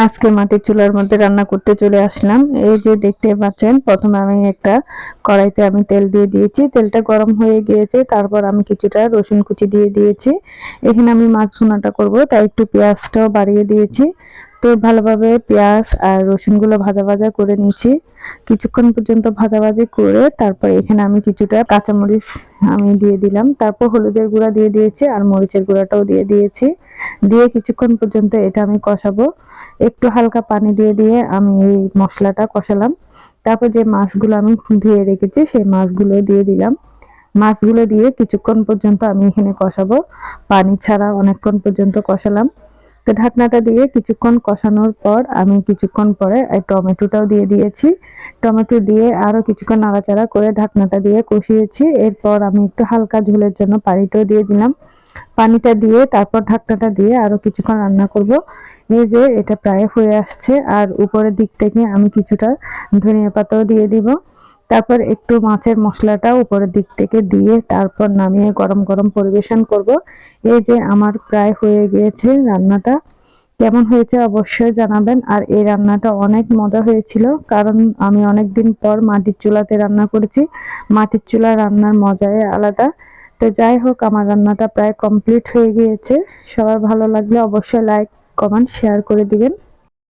আজকে মাটির চুলার মধ্যে রান্না করতে চলে আসলাম। এই যে দেখতে পাচ্ছেন, প্রথমে আমি একটা কড়াইতে আমি তেল দিয়ে দিয়েছি, তেলটা গরম হয়ে গিয়েছে। তারপর আমি কিছুটা রসুন কুচি দিয়ে দিয়েছি। এখানে আমি মাছ ভুনাটা করব, তাই একটু পেঁয়াজটাও বাড়িয়ে দিয়েছি। তো ভালোভাবে পেঁয়াজ আর রসুনগুলো ভাজা ভাজা করে নিয়েছি। কিছুক্ষণ পর্যন্ত ভাজাভাজি করে তারপর এখানে আমি কিছুটা কাঁচামরিচ আমি দিয়ে দিলাম। তারপর হলুদের গুঁড়া দিয়ে দিয়েছি আর মরিচের গুঁড়াটাও দিয়ে দিয়েছি। দিয়ে কিছুক্ষণ পর্যন্ত এটা আমি কষাবো। একটু হালকা পানি দিয়ে দিয়ে আমি এই মশলাটা কষালাম। তারপর যে মাছগুলো আমি ধুয়ে রেখেছি সেই মাছগুলো দিয়ে দিলাম। মাছগুলো দিয়ে কিছুক্ষণ পর্যন্ত আমি এখানে কষাবো, পানি ছাড়া অনেকক্ষণ পর্যন্ত কষালাম। তো ঢাকনাটা দিয়ে কিছুক্ষণ কষানোর পর আমি কিছুক্ষণ পরে টমেটোটাও দিয়ে দিয়েছি। টমেটো দিয়ে আরো কিছুক্ষণ নাড়াচাড়া করে ঢাকনাটা দিয়ে কষিয়েছি। এরপর আমি একটু হালকা ঝোলের জন্য পানিটাও দিয়ে দিলাম। পানিটা দিয়ে তারপর ঢাকনাটা দিয়ে আরো কিছুক্ষণ রান্না করব। এই যে এটা প্রায় হয়ে আসছে, আর উপরের দিক থেকে আমি কিছুটা ধনিয়া পাতাও দিয়ে দিব। তারপর একটু মাছের মশলাটা উপরের দিক থেকে দিয়ে তারপর নামিয়ে গরম গরম পরিবেশন করব। এই যে আমার প্রায় হয়ে গিয়েছে রান্নাটা। কেমন হয়েছে অবশ্যই জানাবেন। আর এই রান্নাটা অনেক মজা হয়েছিল, কারণ আমি অনেকদিন পর মাটির চুলাতে রান্না করেছি। মাটির চুলা রান্নার মজাই আলাদা। তো যাই হোক, আমার রান্নাটা প্রায় কমপ্লিট হয়ে গিয়েছে। সবার ভালো লাগলে অবশ্যই লাইক, কমেন্ট, শেয়ার করে দিবেন।